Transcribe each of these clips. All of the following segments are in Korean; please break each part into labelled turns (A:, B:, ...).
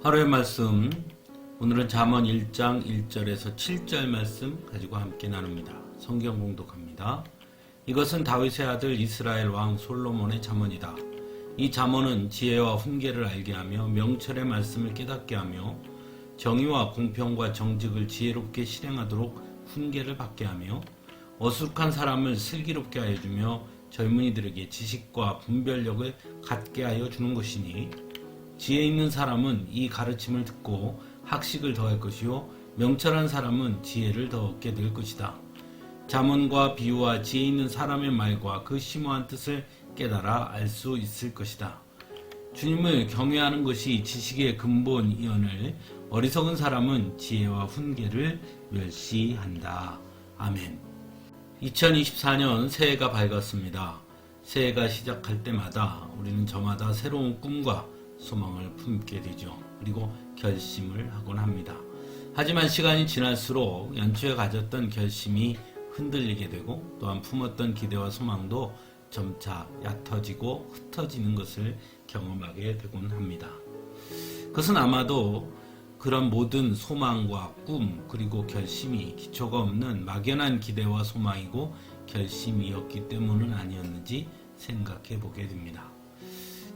A: 하루의 말씀, 오늘은 잠언 1장 1절에서 7절 말씀 가지고 함께 나눕니다. 성경 공독합니다. 이것은 다윗의 아들 이스라엘 왕 솔로몬의 잠언이다. 이 잠언은 지혜와 훈계를 알게 하며 명철의 말씀을 깨닫게 하며 정의와 공평과 정직을 지혜롭게 실행하도록 훈계를 받게 하며 어수룩한 사람을 슬기롭게 하여 주며 젊은이들에게 지식과 분별력을 갖게 하여 주는 것이니 지혜 있는 사람은 이 가르침을 듣고 학식을 더할 것이요 명철한 사람은 지혜를 더 얻게 될 것이다. 잠언과 비유와 지혜 있는 사람의 말과 그 심오한 뜻을 깨달아 알 수 있을 것이다. 주님을 경외하는 것이 지식의 근본이오늘 어리석은 사람은 지혜와 훈계를 멸시한다. 아멘. 2024년 새해가 밝았습니다. 새해가 시작할 때마다 우리는 저마다 새로운 꿈과 소망을 품게 되죠. 그리고 결심을 하곤 합니다. 하지만 시간이 지날수록 연초에 가졌던 결심이 흔들리게 되고 또한 품었던 기대와 소망도 점차 얕아지고 흩어지는 것을 경험하게 되곤 합니다. 그것은 아마도 그런 모든 소망과 꿈 그리고 결심이 기초가 없는 막연한 기대와 소망이고 결심이었기 때문은 아니었는지 생각해 보게 됩니다.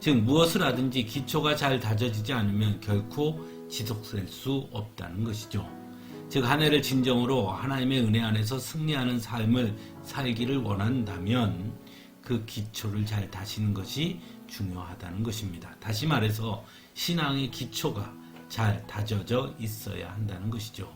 A: 즉 무엇을 하든지 기초가 잘 다져지지 않으면 결코 지속될 수 없다는 것이죠. 즉 한 해를 진정으로 하나님의 은혜 안에서 승리하는 삶을 살기를 원한다면 그 기초를 잘 다시는 것이 중요하다는 것입니다. 다시 말해서 신앙의 기초가 잘 다져져 있어야 한다는 것이죠.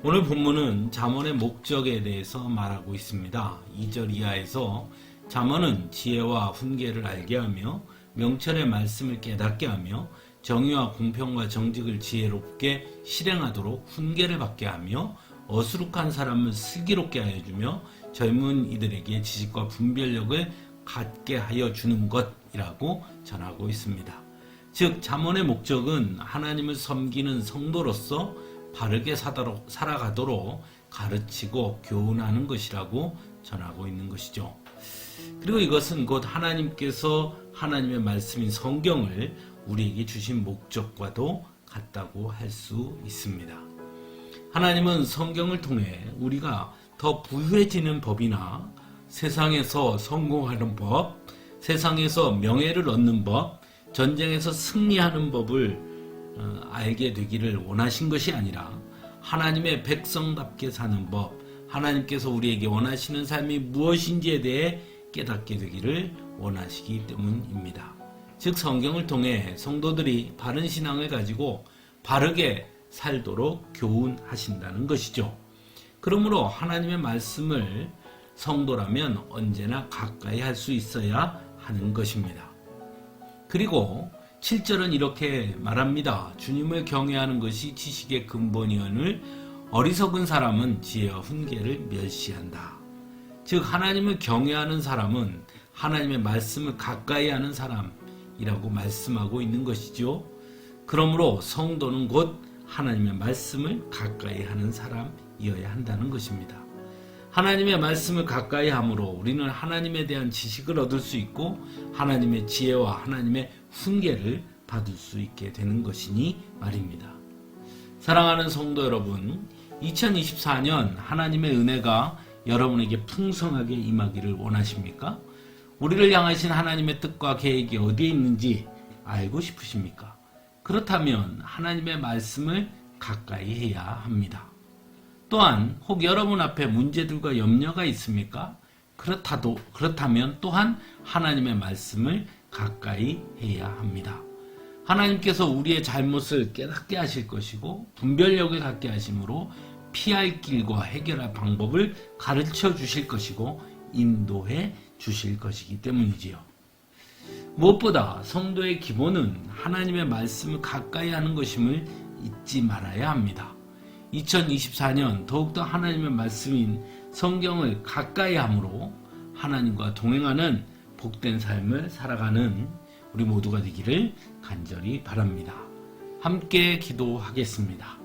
A: 오늘 본문은 잠언의 목적에 대해서 말하고 있습니다. 2절 이하에서 잠언은 지혜와 훈계를 알게 하며 명철의 말씀을 깨닫게 하며 정의와 공평과 정직을 지혜롭게 실행하도록 훈계를 받게 하며 어수룩한 사람을 슬기롭게 하여 주며 젊은 이들에게 지식과 분별력을 갖게 하여 주는 것이라고 전하고 있습니다. 즉 잠언의 목적은 하나님을 섬기는 성도로서 바르게 살아가도록 가르치고 교훈하는 것이라고 전하고 있는 것이죠. 그리고 이것은 곧 하나님께서 하나님의 말씀인 성경을 우리에게 주신 목적과도 같다고 할 수 있습니다. 하나님은 성경을 통해 우리가 더 부유해지는 법이나 세상에서 성공하는 법, 세상에서 명예를 얻는 법, 전쟁에서 승리하는 법을 알게 되기를 원하신 것이 아니라 하나님의 백성답게 사는 법, 하나님께서 우리에게 원하시는 삶이 무엇인지에 대해 깨닫게 되기를 원하시기 때문입니다. 즉 성경을 통해 성도들이 바른 신앙을 가지고 바르게 살도록 교훈하신다는 것이죠. 그러므로 하나님의 말씀을 성도라면 언제나 가까이 할 수 있어야 하는 것입니다. 그리고 7절은 이렇게 말합니다. 주님을 경외하는 것이 지식의 근본이오늘 어리석은 사람은 지혜와 훈계를 멸시한다. 즉 하나님을 경외하는 사람은 하나님의 말씀을 가까이 하는 사람이라고 말씀하고 있는 것이죠. 그러므로 성도는 곧 하나님의 말씀을 가까이 하는 사람이어야 한다는 것입니다. 하나님의 말씀을 가까이 함으로 우리는 하나님에 대한 지식을 얻을 수 있고 하나님의 지혜와 하나님의 훈계를 받을 수 있게 되는 것이니 말입니다. 사랑하는 성도 여러분, 2024년 하나님의 은혜가 여러분에게 풍성하게 임하기를 원하십니까? 우리를 향하신 하나님의 뜻과 계획이 어디에 있는지 알고 싶으십니까? 그렇다면 하나님의 말씀을 가까이 해야 합니다. 또한 혹 여러분 앞에 문제들과 염려가 있습니까? 그렇다면 또한 하나님의 말씀을 가까이 해야 합니다. 하나님께서 우리의 잘못을 깨닫게 하실 것이고 분별력을 갖게 하심으로 피할 길과 해결할 방법을 가르쳐 주실 것이고 인도해 주실 것이기 때문이지요. 무엇보다 성도의 기본은 하나님의 말씀을 가까이 하는 것임을 잊지 말아야 합니다. 2024년 더욱더 하나님의 말씀인 성경을 가까이 함으로 하나님과 동행하는 복된 삶을 살아가는 우리 모두가 되기를 간절히 바랍니다. 함께 기도하겠습니다.